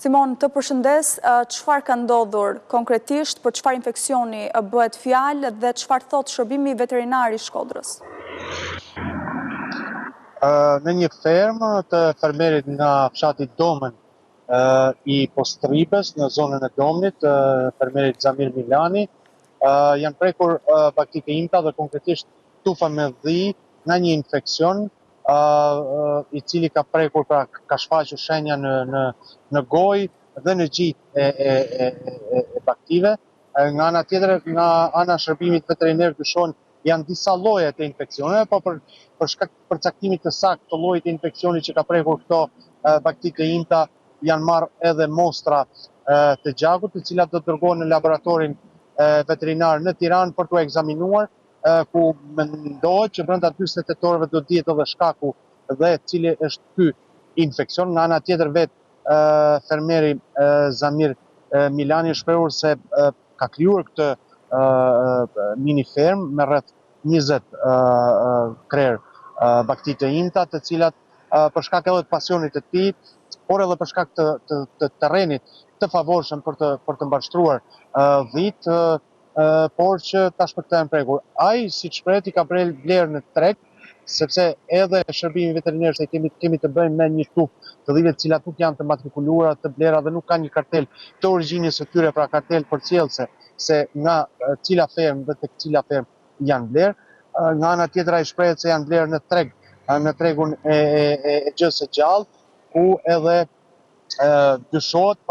Simon, të përshëndes, çfarë ka ndodhur konkretisht, për çfarë infeksioni bëhet fjalë dhe çfarë thot shërbimi veterinar i Shkodrës? Në një fermë të fermerit nga fshati Domën i Postribës në zonën e Domnit, fermerit Zamir Milani, janë prekur baktike imta dhe konkretisht tufa me dhi nga një infekcion i cili ka prekur, pra ka shfaqur shenja në gojë dhe në gjitë e baktive. Nga ana tjetër, nga ana shërbimit veteriner dyshon janë disa lloje të infeksioneve, po për shkak të përcaktimit të saktë të llojit të infeksionit që ka prekur këto baktike imta, janë marrë edhe mostra të gjakut, të cilat do të dërgohen në laboratorin veterinar në Tiranë për të ekzaminuar, ku mendohet që brenda 48 orëve do dihet edhe shkaku dhe cili është ky infeksion. Nga ana tjetër vetë fermeri Zamir Milani është shprehur se ka krijuar këtë mini ferm me rreth 20 krer baktike imta, të cilat për shkak edhe të pasionit të tij, por edhe për shkak të terrenit të favorshëm për të mbashtruar dhit, por që tashmë këtë janë prekur. Ai, siç shprehet, i ka blerë në treg, sepse edhe shërbimi veterinar se kemi të bëjmë me një tufë të dhive të cilat nuk janë të matrikuluara, të blera dhe nuk ka një kartel të origjinës së tyre, pra kartel përcjellse se nga cila fermë dhe tek cila fermë janë blerë. Nga ana tjetër ai shprehet se janë blerë në treg, në tregun e gjës së gjallë, ku edhe dyshohet,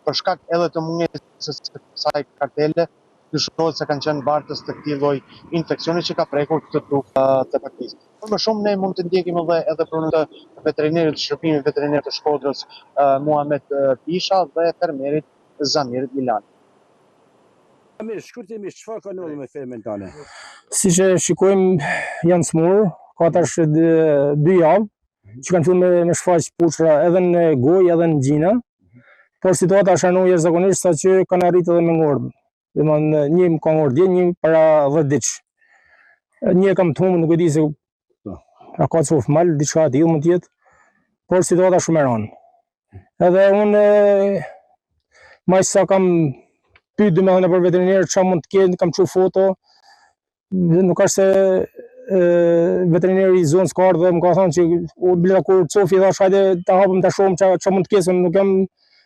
për shkak edhe të mungesës së kësaj kartele, dyshohet se kanë qenë bartës të këtij lloji infeksioni që ka prekur këtë tufë të baktisë. Por më shumë ne mund të ndjekim edhe pronën të veterinerit të shërbimit veterinar të Shkodrës, Muhamet Pisha, dhe fermerit Zamir Milani. Shkurtimisht, çfarë ka ndodhur me fermën tënde? Siç e shikojmë, janë smur, ka tash 2 javë që kanë filluar me shfaq puçra edhe në gojë edhe në gjina, por situata është anë jashtëzakonisht saqë kanë arritur edhe me ngordh. Domethënë një më ka ngordh dje, një para 10 ditë. Një e kam të humbur, nuk e di se a ka çof mal, diçka e tillë mund të jetë, por situata shumë e rëndë. Edhe unë më sa kam pyet domethënë për veterinar çfarë mund të kenë, kam çu foto, nuk është se veterineri i zonës ka ardhur dhe më ka thënë që u bile kur çofi thash hajde ta hapim ta shohim çfarë mund të kenë,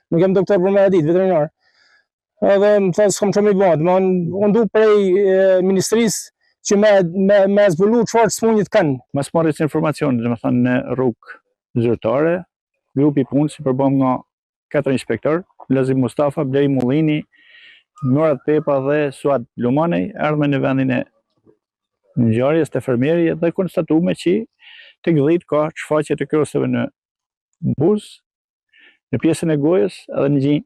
nuk jam doktor për me e ditë veterinar. Edhe më thënë s'kam çfarë më bëj, unë du prej ministrisë që me zbulu çfarë smundjet kanë. Mas marrjes informacione, domethënë në rrugë zyrtare, grupi i punës i përbëm nga 4 inspektor, Lazim Mustafa, Blej Mullini, Murat Pepa dhe Suad Lumanej, erdhën në vendin e ngjarjes të fermeri dhe konstatuam që tek dhit ka shfaqje të kroseve në buzë, në pjesën e gojës edhe në gjinj.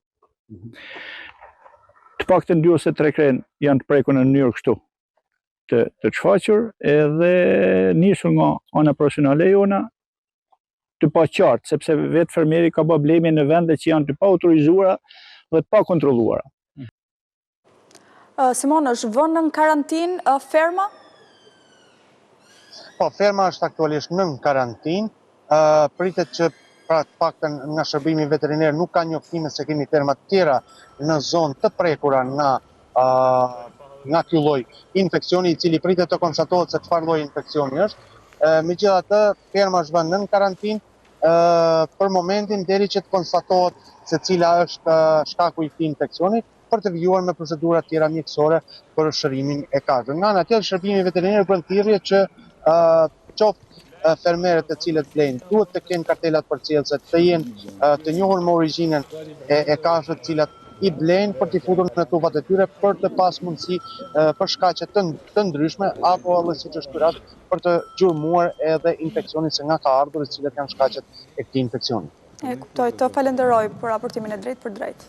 Të paktën 2 ose 3 kren janë të prekur në mënyrë kështu të shfaqur, edhe nisur nga ana profesionale jona të pa qartë, sepse vetë fermeri ka bë blejme në vende që janë të pa autorizuara dhe të pa kontrolluara. Simon, është vënë në karantinë ferma? Po, ferma është aktualisht në karantinë. Pritet që pra të paktën nga shërbimi veterinar nuk ka njoftime se kemi ferma të tjera në zonë të prekura nga ky lloj infeksioni, i cili pritet të konstatohet se çfarë lloji infeksioni është. Megjithatë, ferma është vënë në karantinë për momentin deri që të konstatohet se cila është shkaku i këtij infeksioni, për të vijuar me procedura të tjera mjekësore për shërimin e kazës. Nga ana tjetër, shërbimi veterinar bën thirrje që qoftë fermerët të cilët blejnë duhet të kenë kartelat përcjellse, të jenë të njohur me origjinën e kafshëve të cilat i blejnë për t'i futur në tufat e tyre për të pas mundësi për shkaqe të ndryshme, apo edhe siç është ky rast për të gjurmuar edhe infeksionin se nga ka ardhur, të cilat janë shkaqet e këtij infeksioni. E kuptoj, të falenderoj për raportimin e drejtë për drejtë.